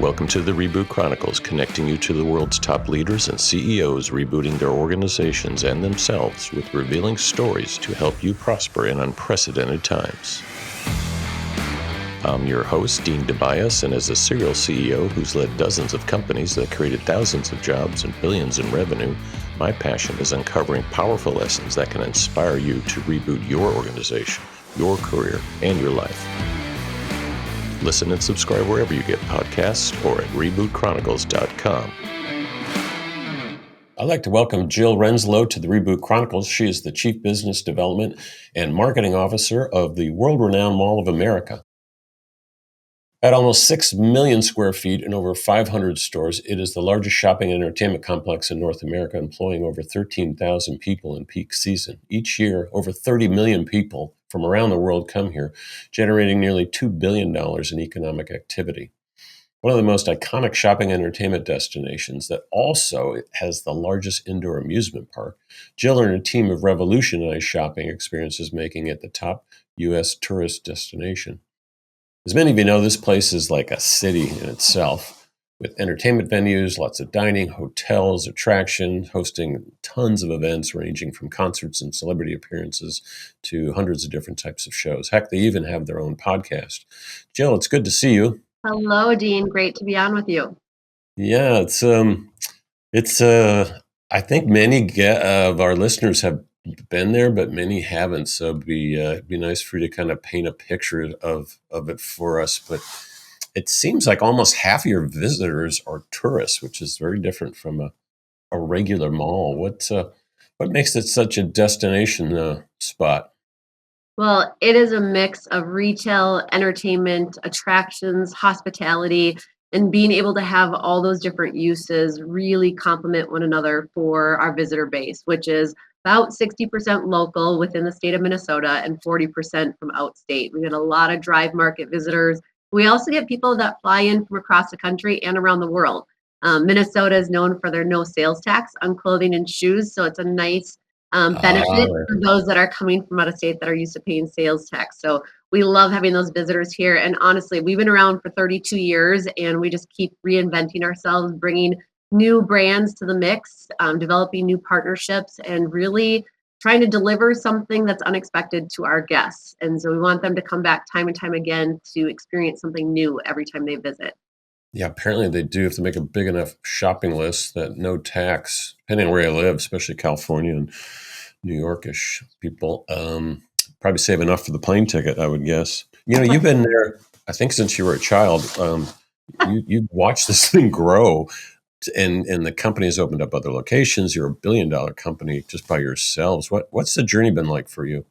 Welcome to the Reboot Chronicles, connecting you to the world's top leaders and CEOs rebooting their organizations and themselves with revealing stories to help you prosper in unprecedented times. I'm your host, Dean DeBias, and as a serial CEO who's led dozens of companies that created thousands of jobs and billions in revenue, my passion is uncovering powerful lessons that can inspire you to reboot your organization, your career, and your life. Listen and subscribe wherever you get podcasts or at rebootchronicles.com. I'd like to welcome Jill Renslow to the Reboot Chronicles. She is the Chief Business Development and Marketing Officer of the world-renowned Mall of America. At almost 6 million square feet and over 500 stores, it is the largest shopping and entertainment complex in North America, employing over 13,000 people in peak season. Each year, over 30 million people from around the world come here, generating nearly $2 billion in economic activity. One of the most iconic shopping and entertainment destinations that also has the largest indoor amusement park, Jill and her team have revolutionized shopping experiences, making it the top U.S. tourist destination. As many of you know, this place is like a city in itself, with entertainment venues, lots of dining, hotels, attractions, hosting tons of events ranging from concerts and celebrity appearances to hundreds of different types of shows. Heck, they even have their own podcast. Jill, it's good to see you. Hello, Dean. Great to be on with you. Yeah, I think many of our listeners have been there, but many haven't. So it'd be nice for you to kind of paint a picture of it for us. But it seems like almost half of your visitors are tourists, which is very different from a regular mall. What makes it such a destination spot? Well, it is a mix of retail, entertainment, attractions, hospitality, and being able to have all those different uses really complement one another for our visitor base, which is about 60% local within the state of Minnesota and 40% from outstate. We get a lot of drive market visitors. We also get people that fly in from across the country and around the world. Minnesota is known for their no sales tax on clothing and shoes, so it's a nice benefit for those that are coming from out of state that are used to paying sales tax. So we love having those visitors here. And honestly, we've been around for 32 years and we just keep reinventing ourselves, bringing new brands to the mix, developing new partnerships, and really trying to deliver something that's unexpected to our guests. And so we want them to come back time and time again to experience something new every time they visit. Yeah, apparently they do have to make a big enough shopping list that no tax, depending on where you live, especially California and New Yorkish people, probably save enough for the plane ticket, I would guess. You know, you've been there, I think, since you were a child. You watched this thing grow, and the company has opened up other locations. You're a billion-dollar company just by yourselves. What's the journey been like for you?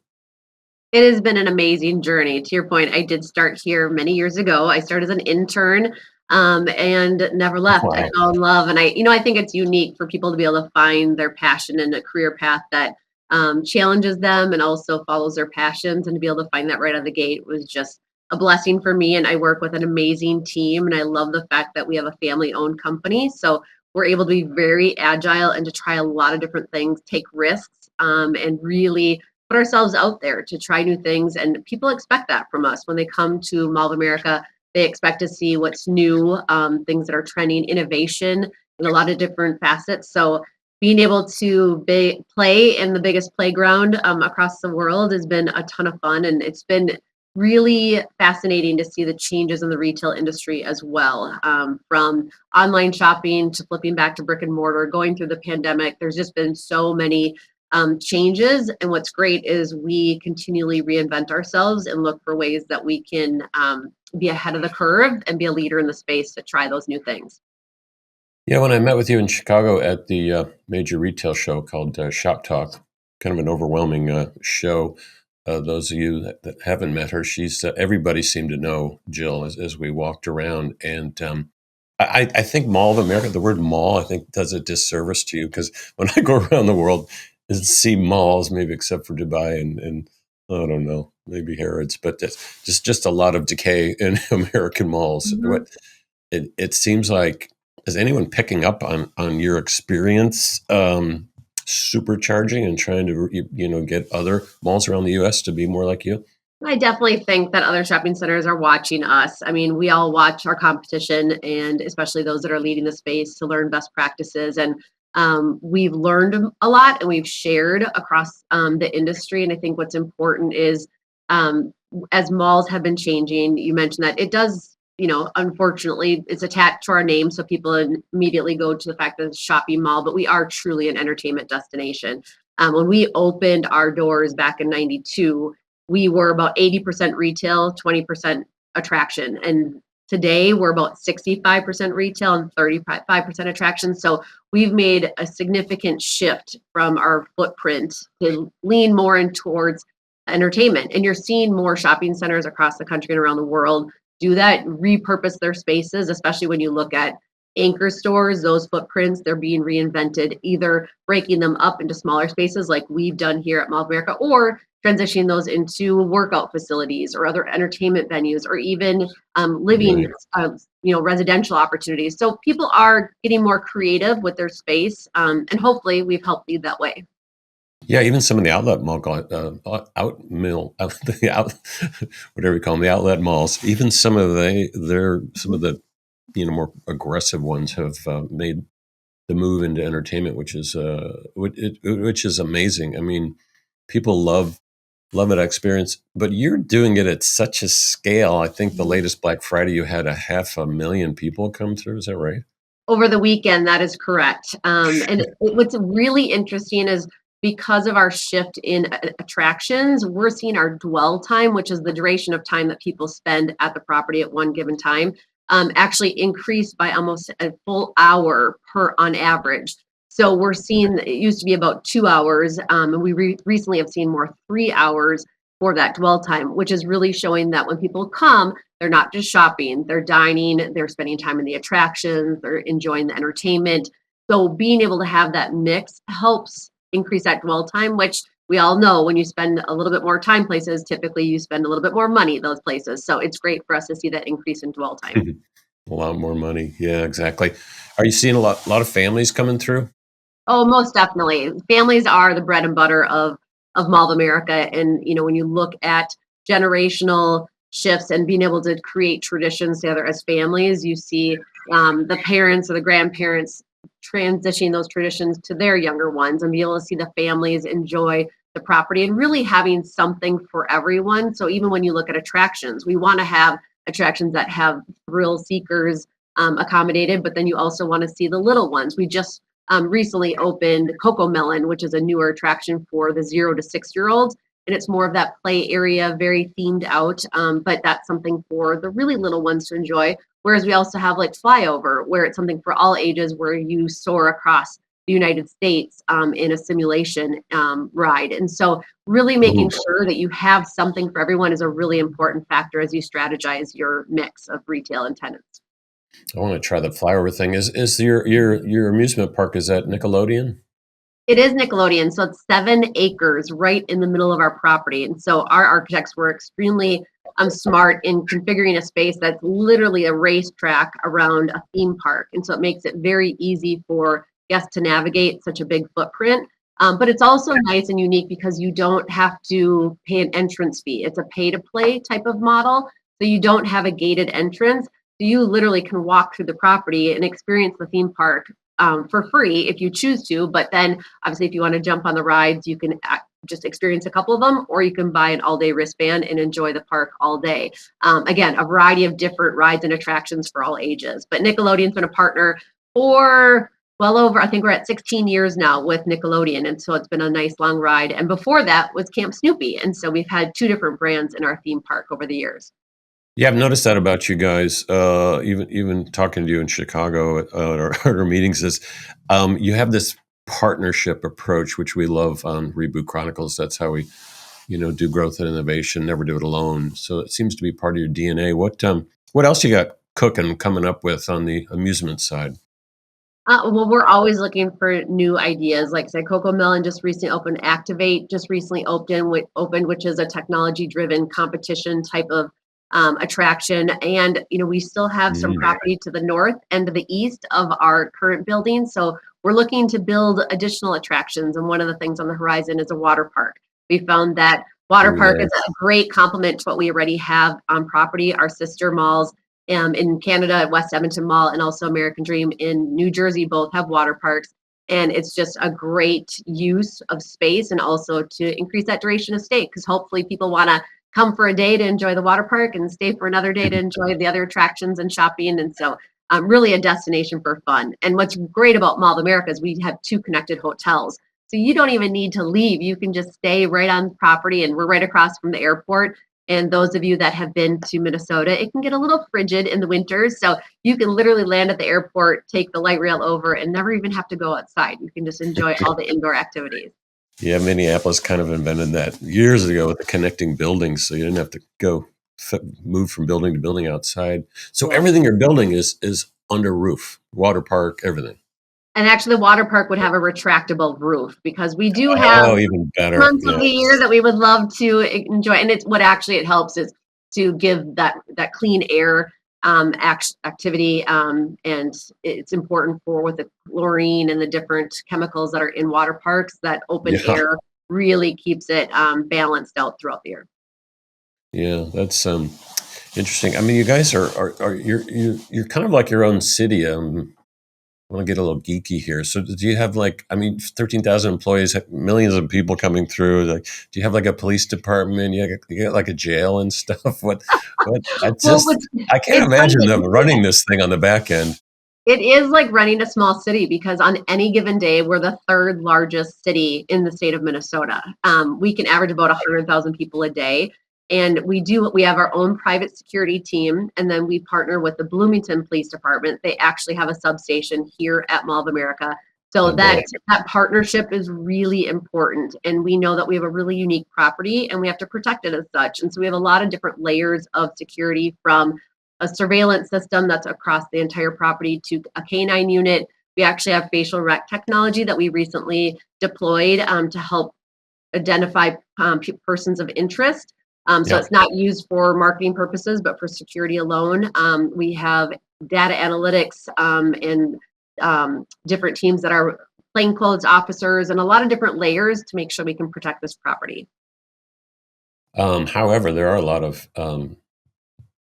It has been an amazing journey. To your point, I did start here many years ago. I started as an intern and never left. I Wow. fell in love. And I think it's unique for people to be able to find their passion in a career path that challenges them and also follows their passions. And to be able to find that right out of the gate was just a blessing for me. And I work with an amazing team. And I love the fact that we have a family owned company. So we're able to be very agile and to try a lot of different things, take risks, and really put ourselves out there to try new things. And people expect that from us when they come to Mall of America. They expect to see what's new, things that are trending, innovation in a lot of different facets. So being able to play in the biggest playground across the world has been a ton of fun. And it's been really fascinating to see the changes in the retail industry as well, from online shopping to flipping back to brick and mortar, going through the pandemic. There's just been so many changes. And what's great is we continually reinvent ourselves and look for ways that we can be ahead of the curve and be a leader in the space to try those new things. Yeah, when I met with you in Chicago at the major retail show called Shop Talk, kind of an overwhelming show. Those of you that haven't met her, she's everybody seemed to know Jill as we walked around. And I think Mall of America, the word mall, I think does a disservice to you because when I go around the world and see malls, maybe except for Dubai and I don't know, maybe Harrods, but that's just a lot of decay in American malls. Mhm. It seems like, is anyone picking up on your experience supercharging and trying to get other malls around the U.S. to be more like you? I definitely think that other shopping centers are watching us. I mean, we all watch our competition and especially those that are leading the space to learn best practices. And we've learned a lot and we've shared across the industry. And I think what's important is as malls have been changing, you mentioned that it does, unfortunately, it's attached to our name. So people immediately go to the fact that it's a shopping mall, but we are truly an entertainment destination. When we opened our doors back in 92, we were about 80% retail, 20% attraction. And today we're about 65% retail and 35% attraction. So we've made a significant shift from our footprint to lean more in towards entertainment. And you're seeing more shopping centers across the country and around the world do that, repurpose their spaces, especially when you look at anchor stores, those footprints, they're being reinvented, either breaking them up into smaller spaces like we've done here at Mall of America, or transitioning those into workout facilities or other entertainment venues, or even living, Right. residential opportunities. So people are getting more creative with their space, and hopefully we've helped lead that way. Yeah, even some of the outlet mall, the out, whatever you call them, the outlet malls. Even some of the more aggressive ones have made the move into entertainment, which is amazing. I mean, people love that experience, but you're doing it at such a scale. I think the latest Black Friday you had a 500,000 people come through. Is that right? Over the weekend, that is correct. What's really interesting is because of our shift in attractions, we're seeing our dwell time, which is the duration of time that people spend at the property at one given time, actually increased by almost a full hour per on average. So we're seeing it used to be about 2 hours, and we recently have seen more 3 hours for that dwell time, which is really showing that when people come, they're not just shopping, they're dining, they're spending time in the attractions, they're enjoying the entertainment. So being able to have that mix helps increase that dwell time, which we all know when you spend a little bit more time places, typically you spend a little bit more money at those places. So it's great for us to see that increase in dwell time. A lot more money. Yeah, exactly. Are you seeing a lot of families coming through? Oh, most definitely. Families are the bread and butter of Mall of America. And when you look at generational shifts and being able to create traditions together as families, you see the parents or the grandparents transitioning those traditions to their younger ones and be able to see the families enjoy the property and really having something for everyone. So even when you look at attractions, we want to have attractions that have thrill seekers accommodated, but then you also want to see the little ones. We just recently opened Coco Melon, which is a newer attraction for the 0 to 6-year-olds. And it's more of that play area, very themed out. But that's something for the really little ones to enjoy. Whereas we also have like Flyover, where it's something for all ages, where you soar across the United States in a simulation ride. And so, really making Mhm. sure that you have something for everyone is a really important factor as you strategize your mix of retail and tenants. I want to try the flyover thing. Is your amusement park, is that Nickelodeon? It is Nickelodeon, so it's 7 acres right in the middle of our property, and so our architects were extremely, smart in configuring a space that's literally a racetrack around a theme park, and so it makes it very easy for guests to navigate such a big footprint, but it's also nice and unique because you don't have to pay an entrance fee. It's a pay-to-play type of model, so you don't have a gated entrance, so you literally can walk through the property and experience the theme park, for free if you choose to, but then obviously, if you want to jump on the rides, you can just experience a couple of them, or you can buy an all-day wristband and enjoy the park all day. Again, a variety of different rides and attractions for all ages. But Nickelodeon's been a partner for well over, I think we're at 16 years now with Nickelodeon, and so it's been a nice long ride. And before that was Camp Snoopy, and so we've had two different brands in our theme park over the years. Yeah, I've noticed that about you guys. Even talking to you in Chicago at our meetings is you have this partnership approach, which we love on Reboot Chronicles. That's how we do growth and innovation. Never do it alone. So it seems to be part of your DNA. What else you got cooking coming up with on the amusement side? Well, we're always looking for new ideas. Like I said, Coco Melon just recently opened. Activate just recently opened, which is a technology-driven competition type of attraction. And we still have some Mm. property to the north and to the east of our current building. So we're looking to build additional attractions. And one of the things on the horizon is a water park. We found that Water Very park is nice. a great complement to what we already have on property. Our sister malls in Canada, West Edmonton Mall, and also American Dream in New Jersey both have water parks. And it's just a great use of space and also to increase that duration of stay because hopefully people want to come for a day to enjoy the water park and stay for another day to enjoy the other attractions and shopping. And so really a destination for fun. And what's great about Mall of America is we have 2 connected hotels. So you don't even need to leave. You can just stay right on property and we're right across from the airport. And those of you that have been to Minnesota, it can get a little frigid in the winters. So you can literally land at the airport, take the light rail over, and never even have to go outside. You can just enjoy all the indoor activities. Yeah, Minneapolis kind of invented that years ago with the connecting buildings, so you didn't have to move from building to building outside. So Yeah. everything you're building is under roof, water park, everything. And actually, the water park would have a retractable roof because we do have Oh, even better. months of the year Yes. that we would love to enjoy. And it's what actually it helps is to give that clean air activity. And it's important for with the chlorine and the different chemicals that are in water parks, that open Yeah. air really keeps it balanced out throughout the year. Yeah, that's interesting. I mean, you guys are you're kind of like your own city. I want to get a little geeky here. So, do you have like, I mean, 13,000 employees, millions of people coming through? Like, do you have like a police department? You get like a jail and stuff? What? Well, I can't it's funny imagine that them you say running that. this thing on the back end. It is like running a small city because on any given day, we're the third largest city in the state of Minnesota. We can average about 100,000 people a day. And we have our own private security team. And then we partner with the Bloomington Police Department. They actually have a substation here at Mall of America. I So bet. that partnership is really important. And we know that we have a really unique property and we have to protect it as such. And so we have a lot of different layers of security from a surveillance system that's across the entire property to a canine unit. We actually have facial rec technology that we recently deployed to help identify persons of interest. So Yep. it's not used for marketing purposes, but for security alone. We have data analytics and different teams that are plainclothes officers and a lot of different layers to make sure we can protect this property. However, there are a lot of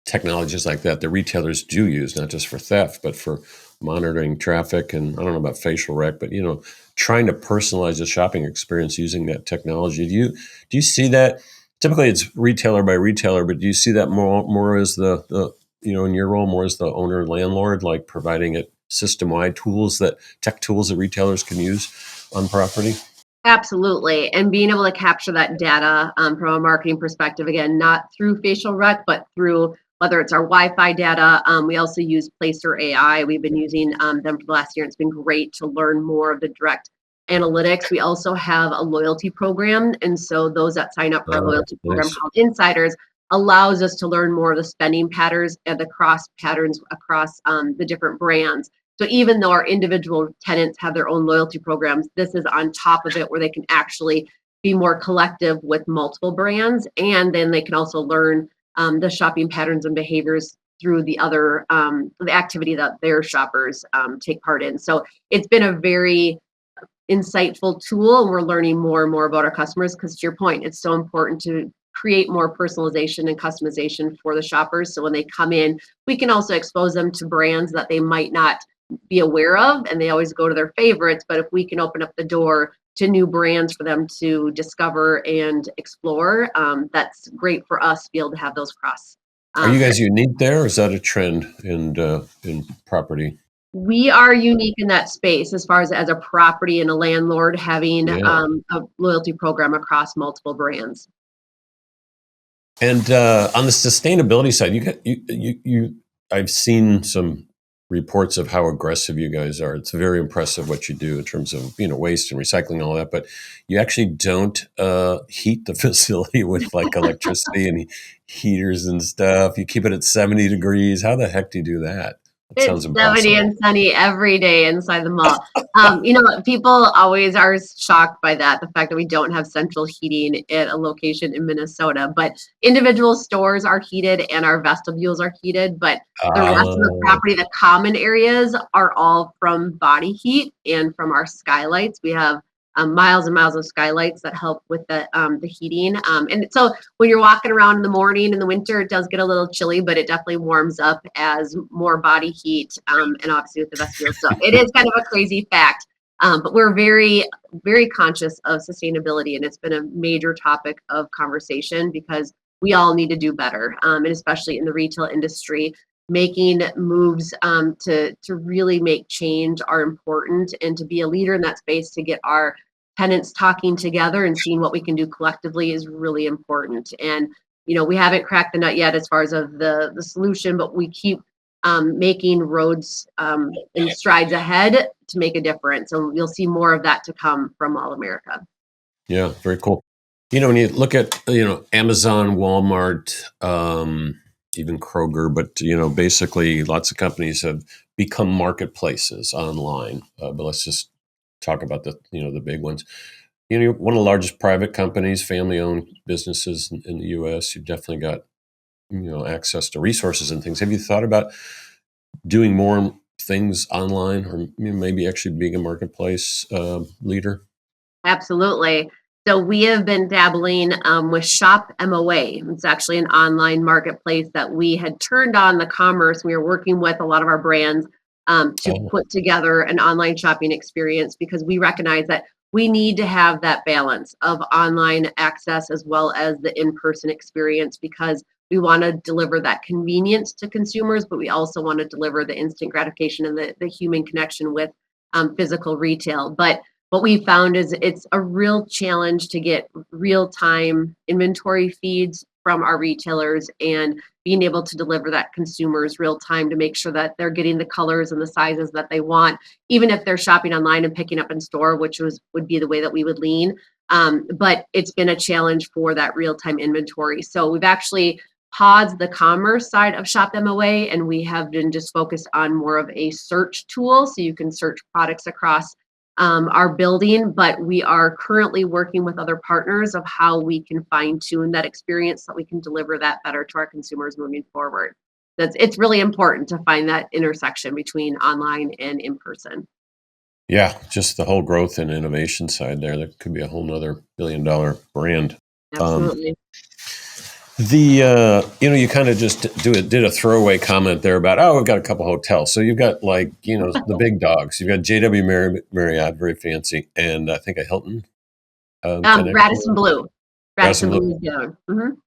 technologies like that retailers do use, not just for theft, but for monitoring traffic. And I don't know about facial rec, but trying to personalize the shopping experience using that technology. Do you see that? Typically, it's retailer by retailer, but do you see that more as the in your role more as the owner landlord, like providing it system wide tech tools that retailers can use on property? Absolutely. And being able to capture that data from a marketing perspective, again, not through facial rec, but through whether it's our Wi-Fi data. We also use Placer AI. We've been using them for the last year. It's been great to learn more of the direct analytics. We also have a loyalty program. And so those that sign up for our Oh, loyalty program nice. called Insiders allows us to learn more of the spending patterns and the cross patterns across the different brands. So even though our individual tenants have their own loyalty programs, this is on top of it where they can actually be more collective with multiple brands. And then they can also learn the shopping patterns and behaviors through the other the activity that their shoppers take part in. So it's been a very insightful tool and we're learning more and more about our customers because to your point, it's so important to create more personalization and customization for the shoppers. So when they come in, we can also expose them to brands that they might not be aware of and they always go to their favorites. But if we can open up the door to new brands for them to discover and explore, that's great for us to be able to have those cross. Are you Um, guys unique there, or is that a trend in property? we are unique in that space as far as a property and a landlord having Yeah. a loyalty program across multiple brands. And on the sustainability side, I've seen some reports of how aggressive you guys are. It's very impressive what you do in terms of waste and recycling and all that. But you actually don't heat the facility with like electricity and heaters and stuff. You keep it at 70 degrees. How the heck do you do that? That It's sounds 70 impossible. and sunny every day inside the mall. People always are shocked by that, the fact that we don't have central heating at a location in Minnesota. But individual stores are heated and our vestibules are heated. But the rest of the Uh, property, the common areas, are all from body heat and from our skylights. We have miles and miles of skylights that help with the heating. And so when you're walking around in the morning in the winter, it does get a little chilly, but it definitely warms up as more body heat, and obviously with the vestibule. So it is kind of a crazy fact. But we're very, very conscious of sustainability, and it's been a major topic of conversation because we all need to do better, and especially in the retail industry, making moves to really make change are important, and to be a leader in that space to get our tenants talking together and seeing what we can do collectively is really important. And we haven't cracked the nut yet as far as of the solution, but we keep making roads and strides ahead to make a difference. And you'll see more of that to come from All America. Yeah, very cool. When you look at, Amazon, Walmart, even Kroger, but, basically lots of companies have become marketplaces online. But let's just talk about the big ones. You're one of the largest private companies, family-owned businesses in the U.S. You've definitely got, access to resources and things. Have you thought about doing more things online, or maybe actually being a marketplace leader? Absolutely. So we have been dabbling with Shop MOA. It's actually an online marketplace that we had turned on the commerce. We were working with a lot of our brands to Oh, put together an online shopping experience because we recognize that we need to have that balance of online access as well as the in-person experience, because we want to deliver that convenience to consumers, but we also want to deliver the instant gratification and the human connection with physical retail. But what we found is it's a real challenge to get real-time inventory feeds from our retailers and being able to deliver that consumers real time to make sure that they're getting the colors and the sizes that they want, even if they're shopping online and picking up in store, which would be the way that we would lean. But it's been a challenge for that real-time inventory. So we've actually paused the commerce side of Shop MOA, and we have been just focused on more of a search tool. So you can search products across our building, but we are currently working with other partners of how we can fine tune that experience so that we can deliver that better to our consumers moving forward. It's really important to find that intersection between online and in person. yeah, just the whole growth and innovation side there. That could be a whole nother billion-dollar brand. Um, Absolutely. you kind of just did a throwaway comment there about, we've got a couple hotels. So you've got the big dogs. You've got JW Marriott, very fancy, and I think a Hilton Radisson connection. Blue. Radisson Radisson Blue. Blue is down.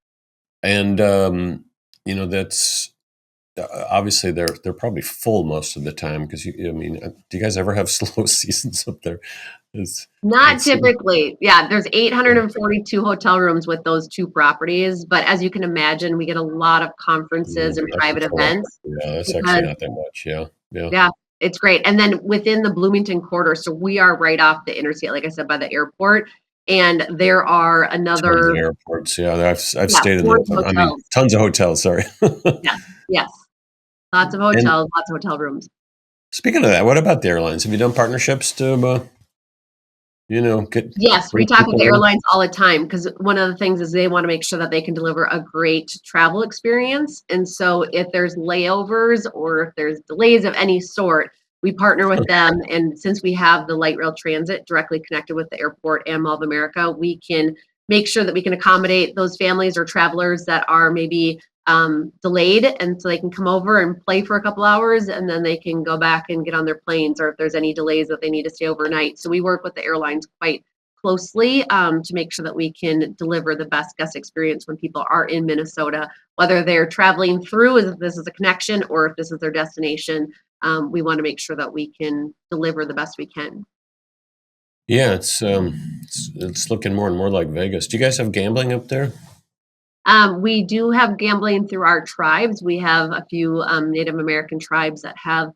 And that's obviously they're probably full most of the time because do you guys ever have slow seasons up there? It's Not it's typically. Yeah, there's 842 hotel rooms with those two properties, but as you can imagine, we get a lot of conferences and that's private full. events Yeah, that's actually because not that much. Yeah, yeah. yeah, it's great. And then within the Bloomington corridor, so we are right off the interstate, like I said, by the airport, and there are Tons of another, airports. Yeah, I've yeah, stayed in 40 there. I mean, hotels. tons of hotels. Sorry. Yes, yes. Lots of And hotels, lots of hotel rooms. speaking of that, what about the airlines? Have you done partnerships to get Yes, we bring talk with people the in? airlines all the time because one of the things is they want to make sure that they can deliver a great travel experience. And so if there's layovers or if there's delays of any sort, we partner with them. And since we have the light rail transit directly connected with the airport and Mall of America, we can make sure that we can accommodate those families or travelers that are maybe delayed, and so they can come over and play for a couple hours and then they can go back and get on their planes, or if there's any delays that they need to stay overnight. So we work with the airlines quite closely to make sure that we can deliver the best guest experience when people are in Minnesota, whether they're traveling through, if this is a connection or if this is their destination. We want to make sure that we can deliver the best we can. Yeah, it's looking more and more like Vegas. Do you guys have gambling up there? We do have gambling through our tribes. We have a few Native American tribes that have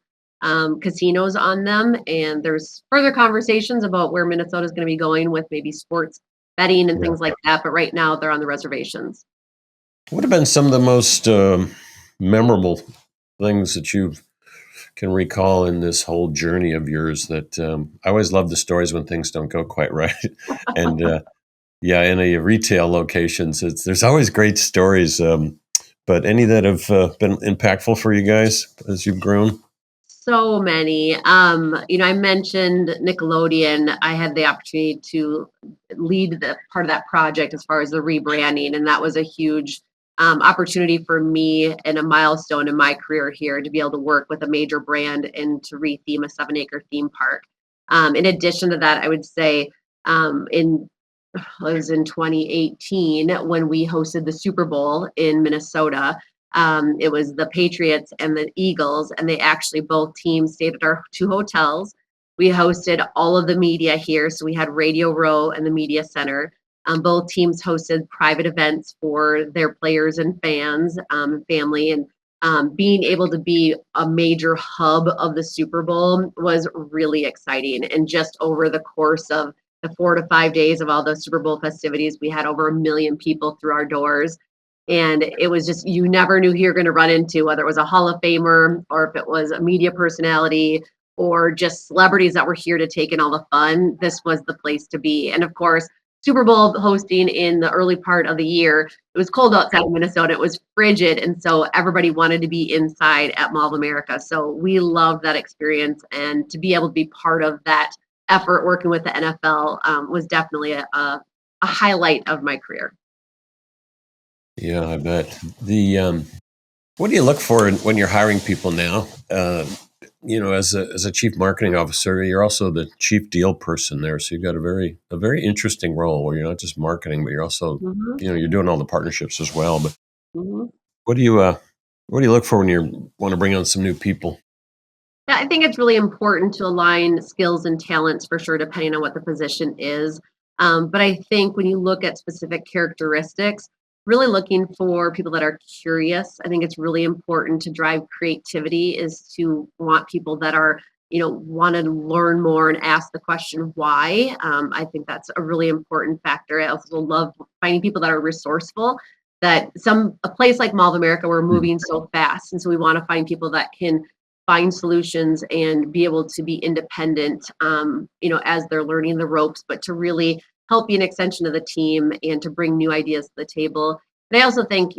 casinos on them, and there's further conversations about where Minnesota is going to be going with maybe sports betting and Yeah. things like that. But right now, they're on the reservations. What have been some of the most memorable things that you can recall in this whole journey of yours? That I always love the stories when things don't go quite right, and yeah, in a retail locations, there's always great stories. But any that have been impactful for you guys as you've grown? So many. I mentioned Nickelodeon. I had the opportunity to lead the part of that project as far as the rebranding, and that was a huge opportunity for me and a milestone in my career here to be able to work with a major brand and to retheme a 7-acre theme park. In addition to that, I would say in it was in 2018 when we hosted the Super Bowl in Minnesota. It was the Patriots and the Eagles, and they actually both teams stayed at our two hotels. We hosted all of the media here, so we had Radio Row and the Media Center. Both teams hosted private events for their players and fans, family, and being able to be a major hub of the Super Bowl was really exciting. And just over the course of the 4 to 5 days of all the Super Bowl festivities, we had over 1 million people through our doors. And it was just, you never knew who you're going to run into, whether it was a Hall of Famer or if it was a media personality or just celebrities that were here to take in all the fun. This was the place to be. And of course, Super Bowl hosting in the early part of the year, it was cold outside of Minnesota. It was frigid. And so everybody wanted to be inside at Mall of America. So we loved that experience. And to be able to be part of that effort working with the NFL was definitely a highlight of my career. Yeah, I bet. What do you look for when you're hiring people now? As a chief marketing officer, you're also the chief deal person there, so you've got a very interesting role where you're not just marketing, but you're also, Mhm, you're doing all the partnerships as well. But mhm. what do you uh, what do you look for when you want to bring on some new people? Yeah, I think it's really important to align skills and talents for sure, depending on what the position is. But I think when you look at specific characteristics, really looking for people that are curious. I think it's really important to drive creativity is to want people that are, want to learn more and ask the question why. I think that's a really important factor. I also love finding people that are resourceful. That a place like Mall of America, we're Hmm. moving so fast, and so we want to find people that can find solutions and be able to be independent, as they're learning the ropes, but to really help be an extension of the team and to bring new ideas to the table. And I also think,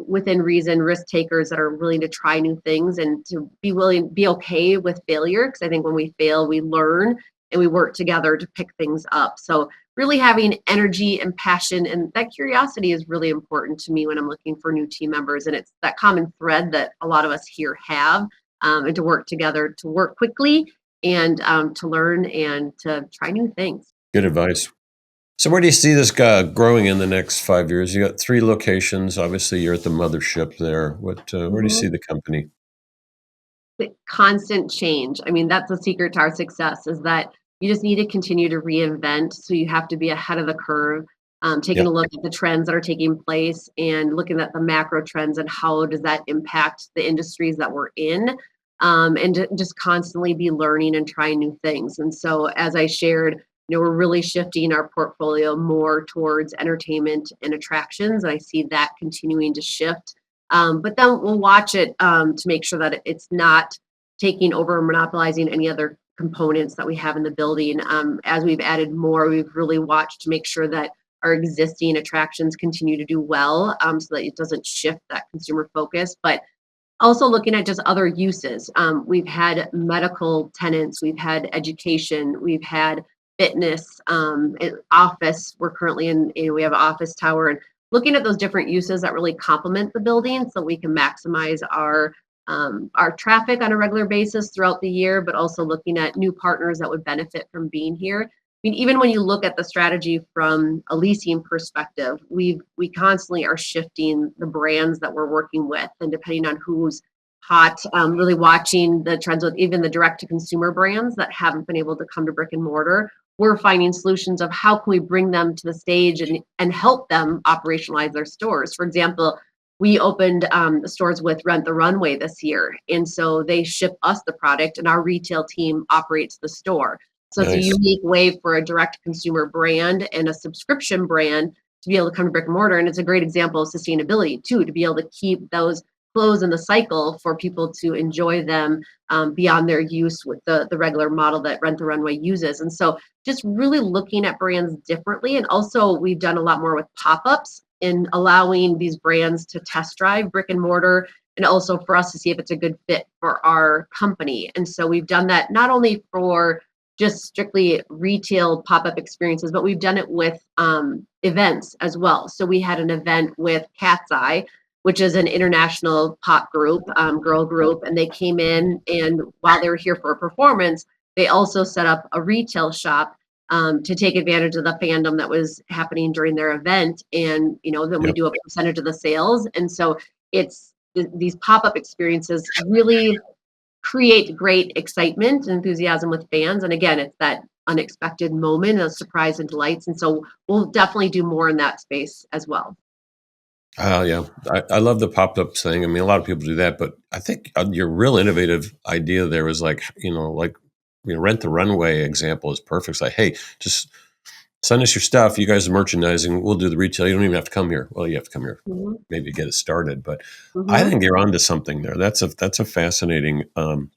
within reason, risk takers that are willing to try new things and to be okay with failure. Because I think when we fail, we learn and we work together to pick things up. So really having energy and passion and that curiosity is really important to me when I'm looking for new team members. And it's that common thread that a lot of us here have, and to work together, to work quickly and to learn and to try new things. Good advice. So where do you see this guy growing in the next 5 years? You got three locations. Obviously, you're at the mothership there. Where do you Mhm. see the company? The constant change. I mean, that's the secret to our success is that you just need to continue to reinvent. So you have to be ahead of the curve, taking Yep. a look at the trends that are taking place and looking at the macro trends and how does that impact the industries that we're in. And to just constantly be learning and trying new things. And so, as I shared, we're really shifting our portfolio more towards entertainment and attractions. And I see that continuing to shift, but then we'll watch it to make sure that it's not taking over or monopolizing any other components that we have in the building. As we've added more, we've really watched to make sure that our existing attractions continue to do well, so that it doesn't shift that consumer focus. But also looking at just other uses. We've had medical tenants, we've had education, we've had fitness, office. We're currently in, we have an office tower and looking at those different uses that really complement the building so we can maximize our traffic on a regular basis throughout the year, but also looking at new partners that would benefit from being here. I mean, even when you look at the strategy from a leasing perspective, we constantly are shifting the brands that we're working with, and depending on who's hot, really watching the trends with even the direct to consumer brands that haven't been able to come to brick and mortar. We're finding solutions of how can we bring them to the stage and help them operationalize their stores. For example, we opened stores with Rent-The-Runway this year, and so they ship us the product, and our retail team operates the store. So it's a Nice. unique way for a direct consumer brand and a subscription brand to be able to come to brick and mortar. And it's a great example of sustainability too, to be able to keep those clothes in the cycle for people to enjoy them beyond their use with the regular model that Rent-The-Runway uses. And so just really looking at brands differently. And also we've done a lot more with pop-ups in allowing these brands to test drive brick and mortar and also for us to see if it's a good fit for our company. And so we've done that not only for just strictly retail pop-up experiences, but we've done it with events as well. So we had an event with Cat's Eye, which is an international pop group, girl group, and they came in, and while they were here for a performance, they also set up a retail shop to take advantage of the fandom that was happening during their event. And then we Yep. do a percentage of the sales, and so it's these pop-up experiences really create great excitement and enthusiasm with fans. And again, it's that unexpected moment of surprise and delights. And so we'll definitely do more in that space as well. Oh, yeah. I love the pop-up thing. I mean, a lot of people do that, but I think your real innovative idea there is Rent-The-Runway example is perfect. It's like, hey, just send us your stuff. You guys are merchandising. We'll do the retail. You don't even have to come here. Well, you have to come here Mhm. maybe to get it started, but I Mhm. think you're onto something there. That's a fascinating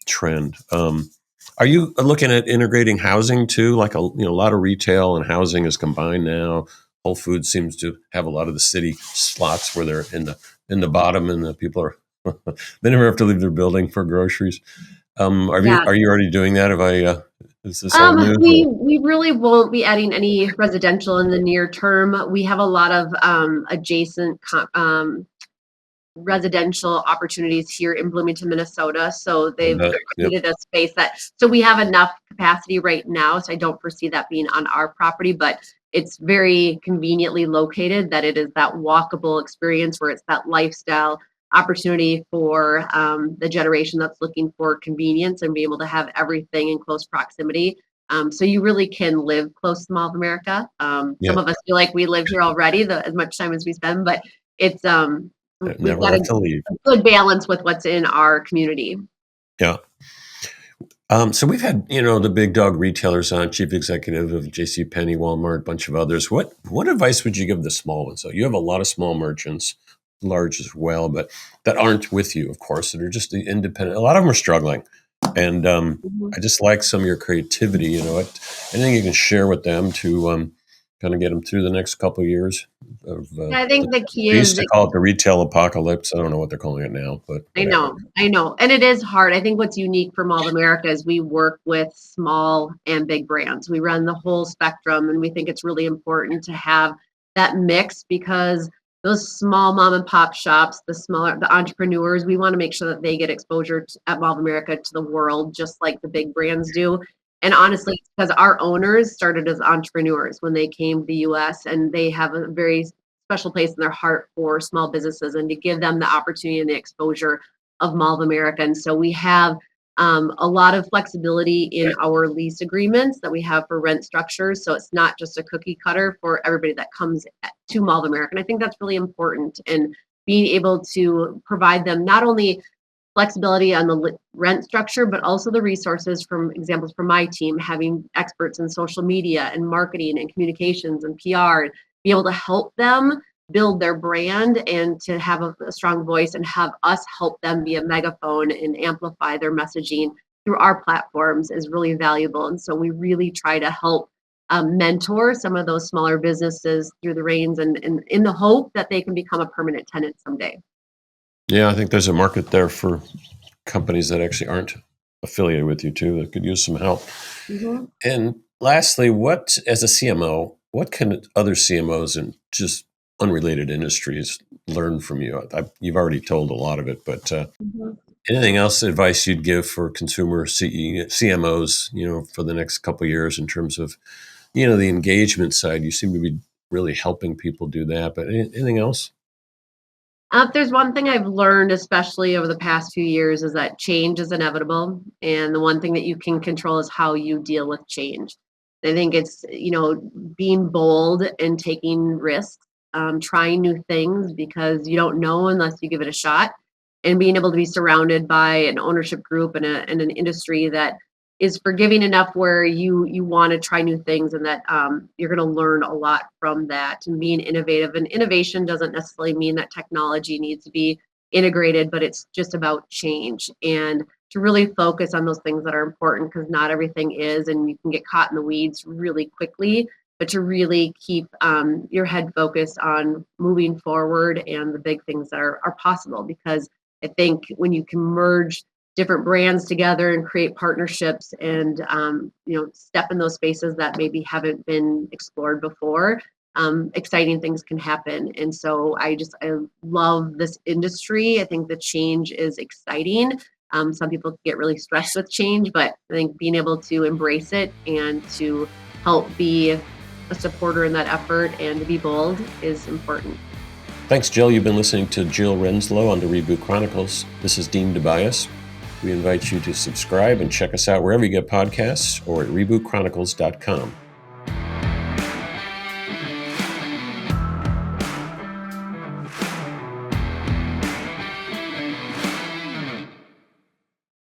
trend. Are you looking at integrating housing too? Like a lot of retail and housing is combined now. Whole Foods seems to have a lot of the city slots where they're in the bottom, and the people are they never have to leave their building for groceries. Yeah. Are you already doing that? Have I? Is this old news? We really won't be adding any residential in the near term. We have a lot of adjacent residential opportunities here in Bloomington, Minnesota. So they've Yep. created a space so we have enough capacity right now. So I don't foresee that being on our property, but it's very conveniently located that it is that walkable experience where it's that lifestyle opportunity for the generation that's looking for convenience and be able to have everything in close proximity. So you really can live close to Mall of America. Some Yep. of us feel like we live here already, as much time as we spend, but it's we've Never got have to leave. a good balance with what's in our community. Yeah. So we've had, the big dog retailers on, chief executive of J.C. Penney, Walmart, a bunch of others. What advice would you give the small ones? So you have a lot of small merchants, large as well, but that aren't with you, of course, that are just the independent. A lot of them are struggling, and Mhm. I just like some of your creativity. Anything you can share with them to kind of get them through the next couple of years of Yeah, I think the key they is used to that call it the retail apocalypse. I don't know what they're calling it now, but I whatever. know, I know. And it is hard. I think what's unique for Mall of America is we work with small and big brands. We run the whole spectrum, and we think it's really important to have that mix because those small mom and pop shops, the entrepreneurs, we want to make sure that they get exposure at Mall of America to the world, just like the big brands do. And honestly, it's because our owners started as entrepreneurs when they came to the US, and they have a very special place in their heart for small businesses and to give them the opportunity and the exposure of Mall of America. And so we have a lot of flexibility in our lease agreements that we have for rent structures. So it's not just a cookie cutter for everybody that comes to Mall of America. And I think that's really important. And being able to provide them not only flexibility on the rent structure, but also the resources from examples from my team, having experts in social media and marketing and communications and PR, be able to help them build their brand and to have a strong voice and have us help them be a megaphone and amplify their messaging through our platforms is really valuable. And so we really try to help mentor some of those smaller businesses through the reins and in the hope that they can become a permanent tenant someday. Yeah, I think there's a market there for companies that actually aren't affiliated with you too that could use some help. Mhm. And lastly, as a CMO, what can other CMOs in just unrelated industries learn from you? You've already told a lot of it, but Mhm. anything else advice you'd give for consumer CMOs, for the next couple of years in terms of, the engagement side? You seem to be really helping people do that, but anything else? If there's one thing I've learned, especially over the past few years, is that change is inevitable. And the one thing that you can control is how you deal with change. I think it's, being bold and taking risks, trying new things because you don't know unless you give it a shot, and being able to be surrounded by an ownership group and an industry that is forgiving enough where you want to try new things and that you're going to learn a lot from that and being innovative. And innovation doesn't necessarily mean that technology needs to be integrated, but it's just about change and to really focus on those things that are important because not everything is, and you can get caught in the weeds really quickly. But to really keep your head focused on moving forward and the big things that are possible because I think when you can merge different brands together and create partnerships and step in those spaces that maybe haven't been explored before, exciting things can happen. And so I love this industry. I think the change is exciting. Some people get really stressed with change, but I think being able to embrace it and to help be a supporter in that effort and to be bold is important. Thanks, Jill. You've been listening to Jill Renslow on the Reboot Chronicles. This is Dean Tobias. We invite you to subscribe and check us out wherever you get podcasts or at rebootchronicles.com.